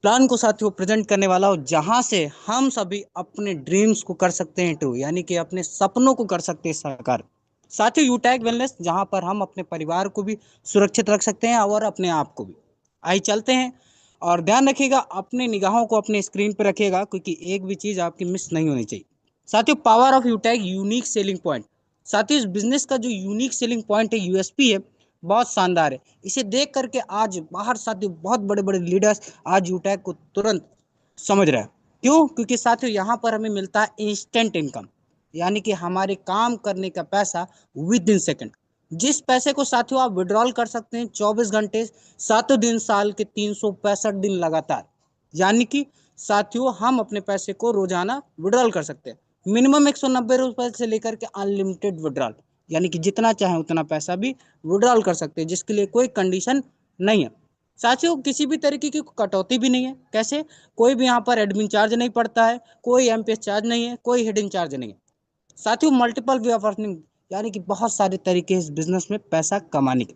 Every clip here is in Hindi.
प्लान को साथियों प्रेजेंट करने वाला हूँ, जहां से हम सभी अपने ड्रीम्स को कर सकते हैं ट्रू, यानी कि अपने सपनों को कर सकते हैं साकार। साथियों यूटैग वेलनेस, जहां पर हम अपने परिवार को भी सुरक्षित रख सकते हैं और अपने आप को भी। आइए चलते हैं। और ध्यान रखिएगा, अपनी निगाहों को अपने स्क्रीन पर रखिएगा, क्योंकि एक भी चीज आपकी मिस नहीं होनी चाहिए। साथियों power of UTag unique selling point. साथियों इस बिजनेस का जो यूनिक सेलिंग पॉइंट है, यूएसपी है, बहुत शानदार है। इसे देख करके आज बाहर साथियों बहुत बड़े बड़े लीडर्स आज यूटैग को तुरंत समझ रहे हैं। क्यों? क्योंकि साथियों यहाँ पर हमें मिलता है इंस्टेंट इनकम, यानी कि हमारे काम करने का पैसा विद इन सेकंड। जिस पैसे को साथियों आप विड्रॉल कर सकते हैं 24 घंटे, 7 दिन, साल के 365 दिन लगातार। यानी कि साथियों हम अपने पैसे को रोजाना विड्रॉल कर सकते हैं, मिनिमम ₹190 से लेकर के अनलिमिटेड विड्रॉल, यानी कि जितना चाहे उतना पैसा भी विड्रॉल कर सकते हैं, जिसके लिए कोई कंडीशन नहीं है। साथियों किसी भी तरीके की कटौती भी नहीं है। कैसे? कोई भी यहाँ पर एडमिन चार्ज नहीं पड़ता है, कोई एमपीएस चार्ज नहीं है, कोई हिडन चार्ज नहीं है। साथियों मल्टीपल वे ऑफ अर्निंग, यानी कि बहुत सारे तरीके इस बिजनेस में पैसा कमाने के।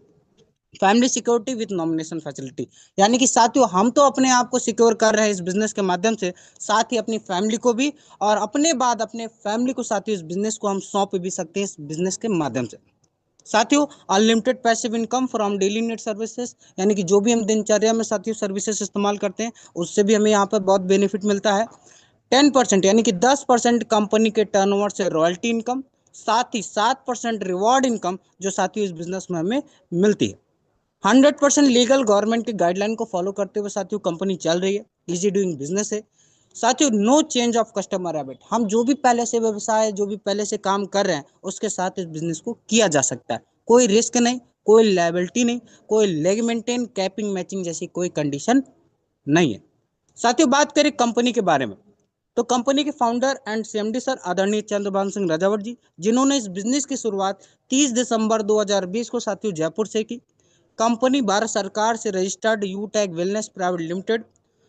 Family security with nomination facility, यानी कि साथियों हम तो अपने आप को सिक्योर कर रहे हैं इस बिजनेस के माध्यम से, साथ ही अपनी फैमिली को भी, और अपने बाद अपने फैमिली को साथियों इस बिजनेस को हम सौंप भी सकते हैं इस बिजनेस के माध्यम से। साथियों unlimited passive income from daily need services, यानी कि जो भी हम दिनचर्या में साथियों सर्विसेज इस्तेमाल करते हैं, उससे भी हमें यहाँ पर बहुत बेनिफिट मिलता है। 10% यानी कि 10% कंपनी के टर्नओवर से रॉयल्टी इनकम, साथ ही 7% रिवॉर्ड इनकम जो साथियों इस बिजनेस में हमें मिलती है। 100% लीगल गवर्नमेंट की गाइडलाइन को फॉलो करते हुए साथियों कंपनी चल रही है, इजी डूइंग बिजनेस है। साथियों no change of customer habit, हम जो भी पहले से व्यवसाय, जो भी पहले से काम कर रहे हैं, उसके साथ इस बिजनेस को किया जा सकता है। कोई रिस्क नहीं, कोई लायबिलिटी नहीं, कोई लेग मेंटेन कैपिंग मैचिंग जैसी कोई कंडीशन नहीं है। साथियों बात करें कंपनी के बारे में, तो कंपनी के फाउंडर एंड सीएमडी सर आदरणीय चंद्रभान सिंह राजावत जी, जिन्होंने इस बिजनेस की शुरुआत 30 दिसंबर 2020 को साथियों जयपुर से की। कंपनी भारत सरकार से रजिस्टर्ड यूटैग वेलनेस प्राइवेट लिमिटेड।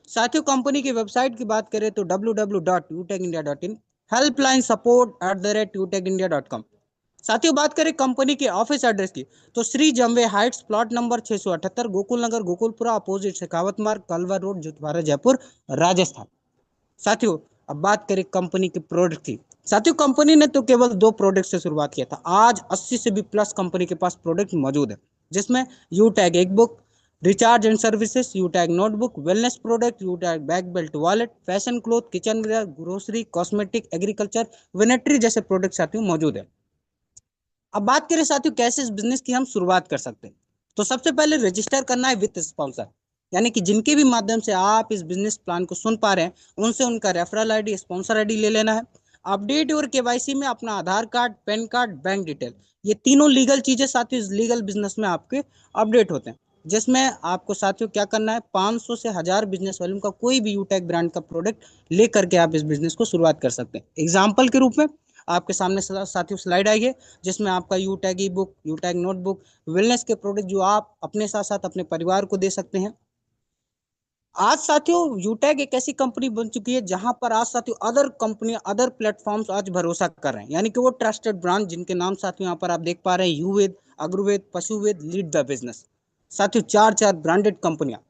साथियों कंपनी की वेबसाइट की बात करें तो www.utegindia.in, हेल्पलाइन सपोर्ट @utegindia.com। साथियों बात करें कंपनी के ऑफिस एड्रेस की, तो Shri Jamwe heights, plot number 678, Gokul Nagar, Gokulpura, opposite Shekhawat Marg, Kalwar road, Jutwara, Jaipur, Rajasthan. साथियों अब बात करें कंपनी के प्रोडक्ट की। साथियों कंपनी ने तो केवल 2 प्रोडक्ट से शुरुआत किया था, आज 80 से भी प्लस कंपनी के पास प्रोडक्ट मौजूद है, जिसमें यू टैग एक book, recharge and services, UTag notebook, wellness product, UTag bag belt wallet, fashion cloth, kitchen ware, grocery, cosmetic, agriculture, वेनेटरी जैसे प्रोडक्ट साथियों मौजूद है। अब बात करें साथियों कैसे इस बिजनेस की हम शुरुआत कर सकते हैं, तो सबसे पहले रजिस्टर करना है विथ स्पॉन्सर, यानी कि जिनके भी माध्यम से आप इस बिजनेस प्लान को सुन पा रहे हैं, उनसे उनका रेफरल आईडी, स्पॉन्सर आईडी ले लेना है। अपडेट और केवाईसी में अपना Aadhaar card, PAN card, bank detail, ये तीनों लीगल चीजें साथियों इस लीगल बिजनेस में आपके अपडेट होते हैं, जिसमें आपको साथियों क्या करना है, 500 से 1000 बिजनेस वॉल्यूम का कोई भी यूटेक ब्रांड का प्रोडक्ट लेकर के आप इस बिजनेस को शुरुआत कर सकते हैं। एग्जाम्पल के रूप में आपके सामने साथियों स्लाइड आई है, जिसमें आपका you tag E book, you tag notebook, wellness के प्रोडक्ट जो आप अपने साथ साथ अपने परिवार को दे सकते हैं। आज साथियों यूटैग एक ऐसी कंपनी बन चुकी है जहां पर आज साथियों अदर कंपनी, अदर प्लेटफॉर्म्स आज भरोसा कर रहे हैं, यानी कि वो ट्रस्टेड ब्रांड जिनके नाम साथियों यहाँ पर आप देख पा रहे हैं, युवेद, अग्रवेद, पशुवेद, लीड द बिजनेस। साथियों चार चार ब्रांडेड कंपनियां।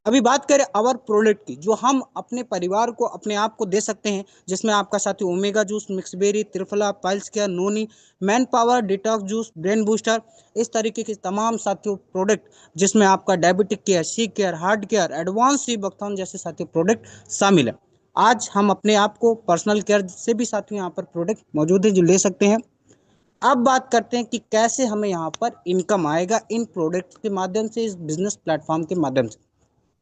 अभी बात करें अवर प्रोडक्ट की, जो हम अपने परिवार को, अपने आप को दे सकते हैं, जिसमें आपका साथी omega juice, mix berry, triphala, piles care, noni, man power, detox juice, brain booster, इस तरीके के तमाम साथियों प्रोडक्ट, जिसमें आपका diabetic care, C care, heart care, advance sea buckthorn जैसे साथियों प्रोडक्ट शामिल है। आज हम अपने आप को पर्सनल केयर से भी साथियों यहाँ पर प्रोडक्ट मौजूद है जो ले सकते हैं। अब बात करते हैं कि कैसे हमें यहाँ पर इनकम आएगा इन प्रोडक्ट्स के माध्यम से, इस बिजनेस प्लेटफॉर्म के माध्यम से।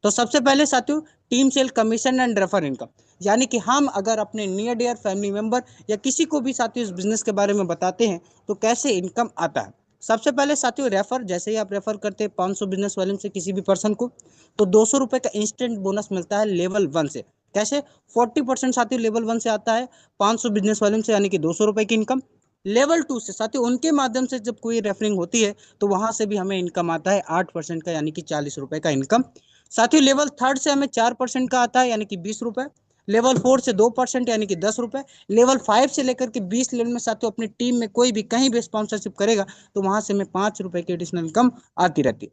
तो सबसे पहले साथियों team sale commission and refer income, यानी कि हम अगर अपने नियर डियर फैमिली मेंबर या किसी को भी साथियों इस बिजनेस के बारे में बताते हैं, तो कैसे इनकम आता है। सबसे पहले साथियों रेफर, जैसे ही आप रेफर करते हैं 500 बिजनेस वॉल्यूम से किसी भी पर्सन को, तो 200 रुपए का इंस्टेंट बोनस मिलता है लेवल 1 से। कैसे? 40% साथियों लेवल 1 से आता है 500 बिजनेस वॉल्यूम से, यानी कि 200 रुपए की इनकम। लेवल 2 से साथियों उनके माध्यम से जब कोई रेफरिंग होती है, तो वहां से भी हमें इनकम आता है 8% का, यानी कि 40 रुपए का इनकम। साथियों लेवल 3 से हमें 4% का आता है, यानी कि 20 रुपए। लेवल 4 से 2% यानी कि 10 रुपए। लेवल 5 से लेकर के 20 लेवल में साथियों अपनी टीम में कोई भी कहीं भी स्पॉन्सरशिप करेगा, तो वहां से हमें 5 रुपए की एडिशनल इनकम आती रहती है।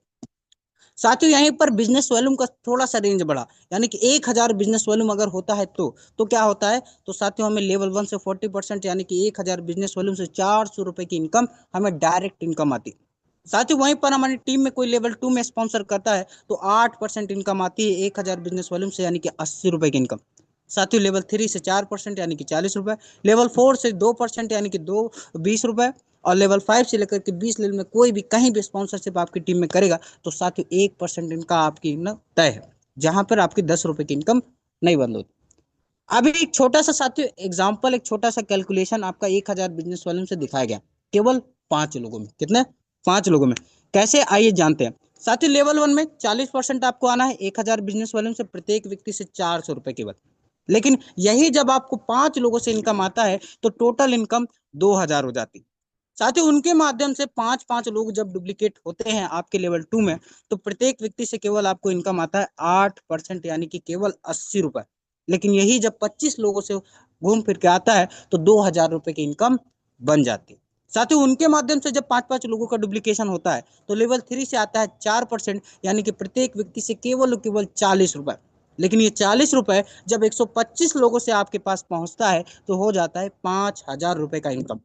साथियों यहीं पर बिजनेस वॉल्यूम का थोड़ा सा रेंज बढ़ा, यानी कि 1000 बिजनेस वॉल्यूम अगर होता है तो क्या होता है, तो साथियों हमें लेवल 1 से 40% यानी कि 1000 बिजनेस वॉल्यूम से 400 रुपए की इनकम हमें डायरेक्ट इनकम आती है। साथियों वहीं पर हमारी टीम में कोई लेवल 2 में स्पॉन्सर करता है तो 8% इनकम आती है 1000 बिजनेस वॉल्यूम से, यानी कि 80 रुपए की इनकम। साथियों लेवल 3 से 4% यानी कि 40 रुपए, लेवल 4 से 2% यानी कि 20 रुपए, और लेवल 5 से लेकर के 20 लेवल में कोई भी कहीं भी स्पॉन्सरशिप आपकी टीम में करेगा तो साथियों 1% इनका आपकी इनकम तय है, जहां पर आपकी 10 रुपए की इनकम नहीं बंद होती। अभी एक छोटा सा साथियों एग्जाम्पल, एक छोटा सा कैलकुलेशन आपका 1000 बिजनेस वॉल्यूम से दिखाया गया, केवल 5 लोगों में। कितने? 5 लोगों में। कैसे, आइए जानते हैं। साथियों लेवल 1 में 40% आपको आना है 1000 बिजनेस वॉल्यूम से, प्रत्येक व्यक्ति से 400 रुपए केवल। लेकिन यही जब आपको 5 लोगों से इनकम आता है तो टोटल इनकम 2000 हो जाती। साथियों उनके माध्यम से 5 5 लोग जब डुप्लीकेट होते हैं आपके लेवल 2 में, तो प्रत्येक व्यक्ति से केवल आपको इनकम आता है 8%, यानी कि केवल 80 रुपए। लेकिन यही जब 25 लोगों से घूम फिर के आता है तो 2000 रुपए की इनकम बन जाती है। साथियों उनके माध्यम से जब 5 5 लोगों का डुप्लीकेशन होता है तो लेवल 3 से आता है 4%, यानी कि प्रत्येक व्यक्ति से केवल 40 रुपए। लेकिन ये 40 रुपए जब 125 लोगों से आपके पास पहुंचता है तो हो जाता है 5000 रुपए का इनकम।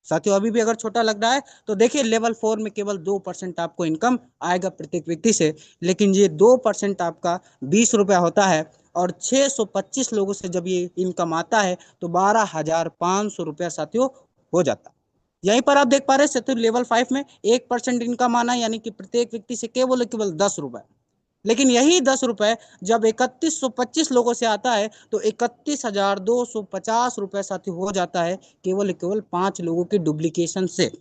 साथियों अभी भी अगर छोटा लग रहा है तो देखिए लेवल 4 में केवल 2% आपको इनकम आएगा प्रत्येक व्यक्ति से, लेकिन ये 2% आपका 20 रुपया होता है, और 625 लोगों से जब ये इनकम आता है तो 12,500 रुपया साथियों हो जाता है। यहीं पर आप देख पा रहे हैं साथियों लेवल 5 में 1% इनकम आना, यानी कि प्रत्येक व्यक्ति से केवल 10 रुपए। लेकिन यही 10 रुपए जब 3125 लोगों से आता है तो 31,250 रुपए साथियों हो जाता है, केवल 5 लोगों के डुप्लीकेशन से।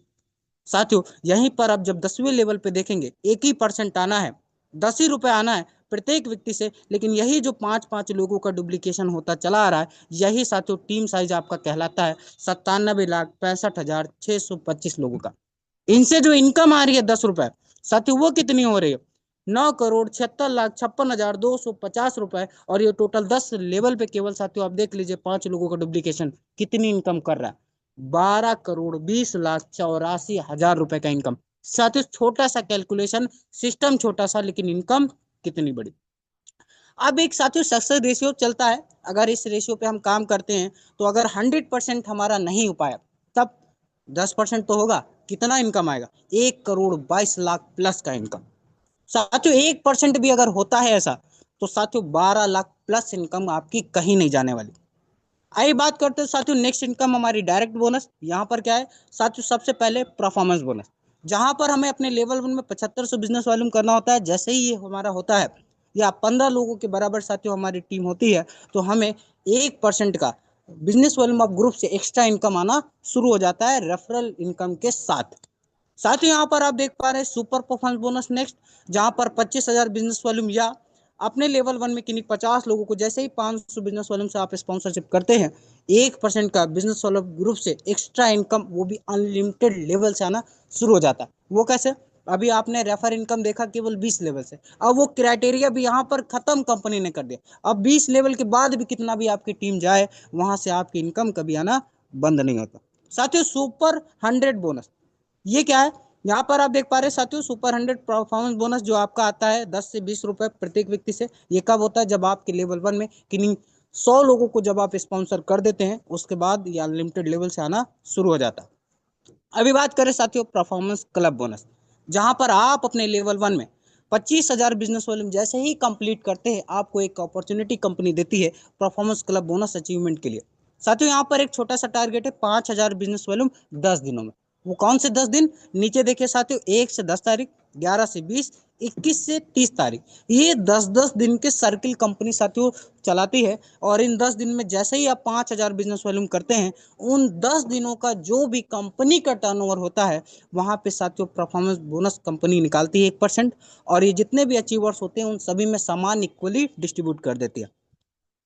साथियों यहीं पर अब जब 10वें लेवल पे देखेंगे, 1% आना है, 10 रुपए आना है प्रत्येक व्यक्ति से, लेकिन यही जो 5 5 लोगों का डुप्लीकेशन होता चला आ रहा है, यही साथियों टीम साइज आपका कहलाता है 97,65,625 लोगों का। इनसे जो इनकम आ रही है 10 रुपए, साथियों वो कितनी हो रही है? 9,76,56,250 रुपए। और ये टोटल 10 लेवल पे केवल साथियों आप देख लीजिए 5 लोगों का डुप्लीकेशन कितनी इनकम कर रहा है? 12,20,84,000 रुपए का इनकम। साथियों छोटा सा कैलकुलेशन, सिस्टम छोटा सा, लेकिन इनकम कितनी बड़ी। अब एक साथियों सक्सेस रेशियो चलता है, अगर इस रेशियो पे हम काम करते हैं तो अगर 100% हमारा नहीं हो पाया तब 10% तो होगा, कितना इनकम आएगा? 1,22,00,000 प्लस का इनकम। साथियों 1% भी अगर होता है ऐसा तो साथियों 12 लाख प्लस इनकम आपकी कहीं नहीं जाने वाली। आइए बात करते हैं साथियों नेक्स्ट इनकम हमारी डायरेक्ट बोनस। यहाँ पर क्या है साथियों, सबसे पहले परफॉर्मेंस बोनस, जहां पर हमें अपने लेवल 1 में 7500 बिजनेस वॉल्यूम करना होता है। जैसे ही ये हमारा होता है या 15 लोगों के बराबर साथियों हमारी टीम होती है तो हमें 1% का बिजनेस वॉल्यूम ऑफ ग्रुप से एक्स्ट्रा इनकम आना शुरू हो जाता है रेफरल इनकम के साथ। साथियों यहाँ पर आप देख पा रहे हैं सुपर परफॉर्मेंस बोनस नेक्स्ट, जहां पर 25,000 बिजनेस वॉल्यूम या अपने लेवल 1 में किन्हीं 50 लोगों को जैसे ही 500 बिजनेस वॉल्यूम से आप स्पॉन्सरशिप करते हैं, 1% का बिजनेस वॉल्यूम ग्रुप से एक्स्ट्रा इनकम, वो भी अनलिमिटेड लेवल से आना शुरू हो जाता है। वो कैसे? अभी आपने रेफर इनकम देखा केवल 20 लेवल से, अब वो क्राइटेरिया भी यहाँ पर खत्म कंपनी ने कर दिया। अब 20 लेवल के बाद भी कितना भी आपकी टीम जाए वहां से आपकी इनकम कभी आना बंद नहीं होता। साथियों सुपर 100 बोनस, ये क्या है? यहाँ पर आप देख पा रहे हैं साथियों सुपर 100 परफॉर्मेंस बोनस जो आपका आता है 10 से 20 रुपए प्रत्येक व्यक्ति से। ये कब होता है? जब आपके लेवल 1 में किन्हीं 100 लोगों को जब आप स्पॉन्सर कर देते हैं, उसके बाद ये अनलिमिटेड लेवल से आना शुरू हो जाता है। अभी बात करें साथियों परफॉर्मेंस क्लब बोनस, जहां पर आप अपने लेवल 1 में 25,000 बिजनेस वॉल्यूम जैसे ही कंप्लीट करते हैं, आपको एक अपॉर्चुनिटी कंपनी देती है परफॉर्मेंस क्लब बोनस अचीवमेंट के लिए। साथियों यहाँ पर एक छोटा सा टारगेट है 5,000 बिजनेस वॉल्यूम 10 दिनों में। वो कौन से 10 दिन? नीचे देखिए साथियों, 1 से 10 तारीख, 11 से 20, 21 से 30 तारीख, ये 10 10 दिन के सर्किल कंपनी साथियों चलाती है। और इन 10 दिन में जैसे ही आप 5,000 बिजनेस वॉल्यूम करते हैं, उन 10 दिनों का जो भी कंपनी का टर्नओवर होता है वहां पे साथियों परफॉर्मेंस बोनस कंपनी निकालती है 1%, और ये जितने भी अचीवर्स होते हैं उन सभी में समान इक्वली डिस्ट्रीब्यूट कर देती है।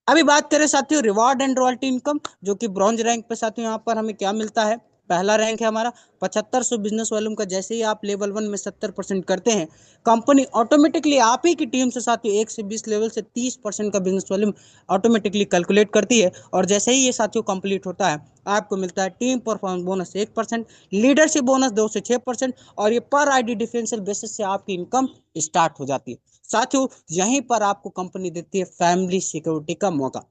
अभी बात करें साथियों रिवार्ड एंड रॉयल्टी इनकम, जो कि ब्रॉन्ज रैंक पे साथियों यहाँ पर हमें क्या मिलता है? पहला रैंक है हमारा 7500 बिजनेस वॉल्यूम का। जैसे ही आप लेवल 1 में 70% करते हैं, कंपनी ऑटोमेटिकली आप ही की टीम से साथियों 1 से 20 लेवल से 30% का बिजनेस वॉल्यूम ऑटोमेटिकली कैलकुलेट करती है। और जैसे ही ये साथियों कंप्लीट होता है, आपको मिलता है team performance bonus 1%, leadership bonus 2 से 6%, और ये पर आईडी डिफरेंशियल बेसिस से आपकी इनकम स्टार्ट हो जाती है। साथियों यहीं पर आपको कंपनी देती है फैमिली सिक्योरिटी का मौका।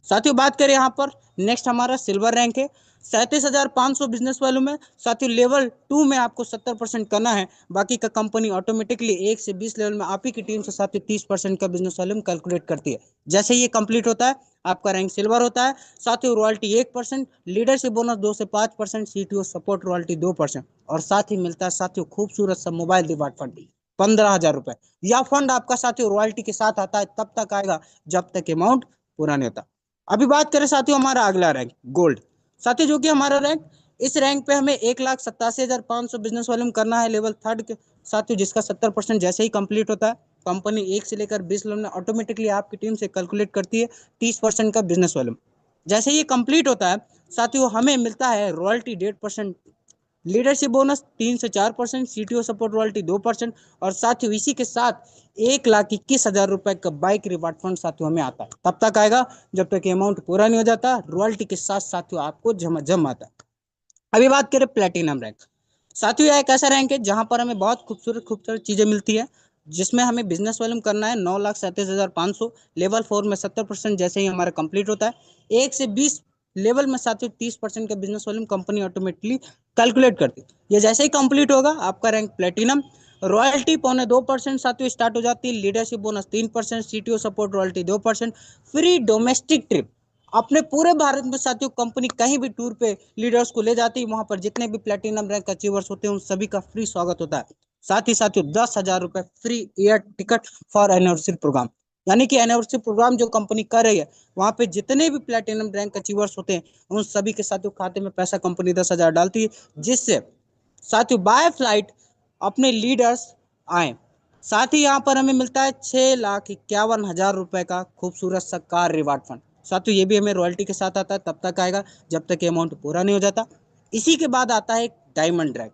साथियों बात करें यहाँ पर, नेक्स्ट हमारा सिल्वर रैंक है 37,500 बिजनेस वैल्यू में। साथियों लेवल 2 में आपको 70% करना है, बाकी का कंपनी ऑटोमेटिकली 1 से 20 लेवल में आप ही की टीम से साथियों 30% का बिजनेस वॉल्यूम कैलकुलेट करती है। जैसे ये कंप्लीट होता है, आपका रैंक सिल्वर होता है। साथियों रॉयल्टी 1%, लीडरशिप बोनस 2 से 5%, सीटीओ सपोर्ट रॉयल्टी 2%, और साथ ही मिलता है साथियों खूबसूरत सा मोबाइल रिवार्ड फंड 15,000 रुपए। यह फंड आपका साथियों रॉयल्टी के साथ आता है, तब तक आएगा जब तक अमाउंट पूरा नहीं होता। अभी बात करें साथियों हमारा अगला रैंक गोल्ड। साथियों जो कि हमारा रैंक, इस रैंक पे हमें 1,87,500 बिजनेस वॉल्यूम करना है लेवल 3 के साथियों, जिसका 70% जैसे ही कंप्लीट होता है, कंपनी 1 से लेकर 20 लेवल में ऑटोमेटिकली आपकी टीम से कैलकुलेट करती है 30% का बिजनेस वॉल्यूम। जैसे ये कंप्लीट होता है साथियों, हमें मिलता है रॉयल्टी 1.5%, लीडरशिप बोनस 3 से 4%, सीटीओ सपोर्ट रॉयल्टी 2%, और साथियों इसी के साथ 1,21,000 रुपए का बाइक रिवार्ड फंड साथियों हमें आता है। तब तक आएगा जब तक अमाउंट पूरा नहीं हो जाता, रॉयल्टी के साथ साथियों आपको जम आता है। अभी बात करें प्लेटिनम रैंक। साथियों यह एक ऐसा रैंक है जहां पर हमें बहुत खूबसूरत खूबसूरत चीजें मिलती है, जिसमें हमें बिजनेस वॉल्यूम करना है 9,37,500, लेवल 4 में 70% जैसे ही हमारा कंप्लीट होता है, 1 से 20 लेवल में साथियों 30% का business volume company automatically calculate करती है। ये जैसे ही कंप्लीट होगा आपका रैंक प्लेटिनम। रॉयल्टी 0.25% साथियों स्टार्ट हो जाती है, leadership bonus 3%, CTO support royalty 2%, free domestic trip. अपने पूरे भारत में साथियों कंपनी कहीं भी टूर पे लीडर्स को ले जाती है, वहां पर जितने भी प्लेटिनम रैंक अचीवर्स होते हैं उन सभी का फ्री स्वागत होता है। साथ ही साथियों 10,000 रुपए free air ticket for anniversary program, यानी कि एनिवर्सरी प्रोग्राम जो कंपनी कर रही है, वहां पे जितने भी प्लेटिनम रैंक अचीवर्स होते हैं उन सभी के साथियों खाते में पैसा कंपनी 10,000 डालती है, जिससे साथियों बाय फ्लाइट अपने लीडर्स आए। साथ ही यहाँ पर हमें मिलता है 6,51,000 रुपए का खूबसूरत सा कार रिवार्ड फंड। साथियों ये भी हमें रॉयल्टी के साथ आता है, तब तक आएगा जब तक ये अमाउंट पूरा नहीं हो जाता। इसी के बाद आता है डायमंड रैंक।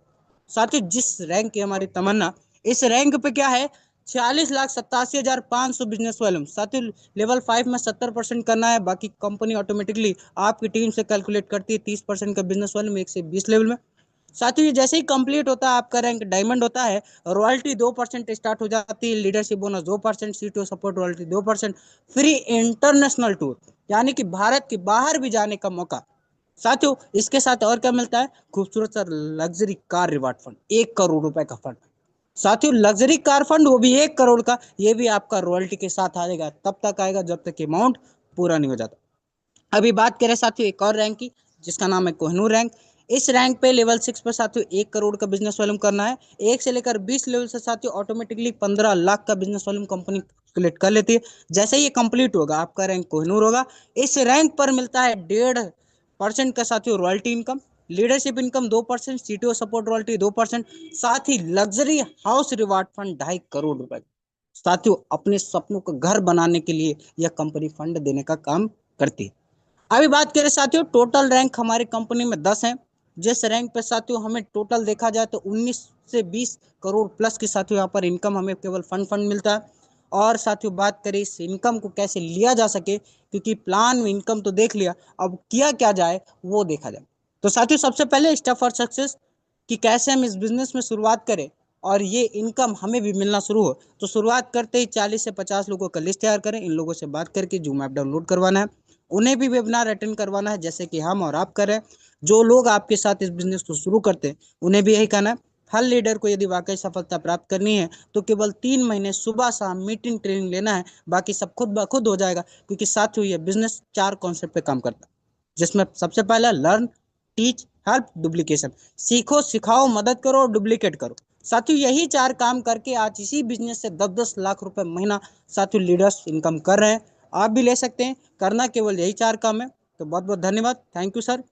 साथियों जिस रैंक की हमारी तमन्ना, इस रैंक पे क्या है 46,87,500 बिजनेस वॉल्यूम। साथियों लेवल 5 में 70% करना है, बाकी कंपनी ऑटोमेटिकली आपकी टीम से कैलकुलेट करती है 30% का बिजनेस वॉल्यूम 1 से 20 लेवल में। साथियों ये जैसे ही कंप्लीट होता है आपका रैंक डायमंड होता है, रॉयल्टी 2% स्टार्ट हो जाती है, leadership bonus 2%, CTO support royalty 2%, free international tour यानी कि भारत के बाहर भी जाने का मौका। साथियों इसके साथ और क्या मिलता है, खूबसूरत सा luxury car reward fund 1 crore रुपए का फंड। साथियों लग्जरी कार फंड वो भी 1 करोड़ का, ये भी आपका रॉयल्टी के साथ आएगा, तब तक आएगा जब तक अमाउंट पूरा नहीं हो जाता। अभी बात करें साथियों एक और रैंक की, जिसका नाम है कोहिनूर रैंक। इस रैंक पे लेवल 6 पर साथियों 1 करोड़ का बिजनेस वॉल्यूम करना है, 1 से लेकर 20 लेवल से साथियों ऑटोमेटिकली 15 लाख का बिजनेस वॉल्यूम कंपनी कलेक्ट कर लेती है। जैसे ये कंप्लीट होगा आपका रैंक कोहिनूर होगा। इस रैंक पर मिलता है 1.5% का साथियों royalty income, leadership income 2%, CTO support royalty 2%, साथ ही luxury house reward fund 2.5 crore रुपए। साथियों अपने सपनों का घर बनाने के लिए यह कंपनी फंड देने का काम करती है। अभी बात करें साथियों टोटल रैंक हमारी कंपनी में 10 है, जिस रैंक पे साथियों हमें टोटल देखा जाए तो 19 से 20 करोड़ प्लस की साथियों यहाँ पर इनकम हमें केवल फंड मिलता है। और साथियों बात करें इस इनकम को कैसे लिया जा सके, क्योंकि प्लान में इनकम तो देख लिया, अब किया क्या जाए वो देखा जाए। तो साथियों सबसे पहले स्टेप फॉर सक्सेस कि कैसे हम इस बिजनेस में शुरुआत करें और ये इनकम हमें भी मिलना शुरू हो। तो शुरुआत करते ही 40 से 50 लोगों का लिस्ट तैयार करें, इन लोगों से बात करके जूम ऐप डाउनलोड करवाना है, उन्हें भी वेबिनार अटेंड करवाना है जैसे कि हम और आप करें। जो लोग आपके साथ इस बिजनेस को शुरू करते हैं उन्हें भी यही कहना है, हर लीडर को यदि वाकई सफलता प्राप्त करनी है तो केवल 3 महीने सुबह शाम मीटिंग ट्रेनिंग लेना है, बाकी सब खुद ब खुद हो जाएगा। क्योंकि साथियों ये बिजनेस 4 कॉन्सेप्ट पे काम करता है, जिसमें सबसे पहला लर्न, टीच, हेल्प, डुप्लीकेशन। सीखो, सिखाओ, मदद करो और डुप्लीकेट करो। साथियों यही 4 काम करके आज इसी बिजनेस से 10-10 लाख रुपए महीना साथियों लीडर्स इनकम कर रहे हैं। आप भी ले सकते हैं, करना केवल यही 4 काम है। तो बहुत बहुत धन्यवाद, थैंक यू सर।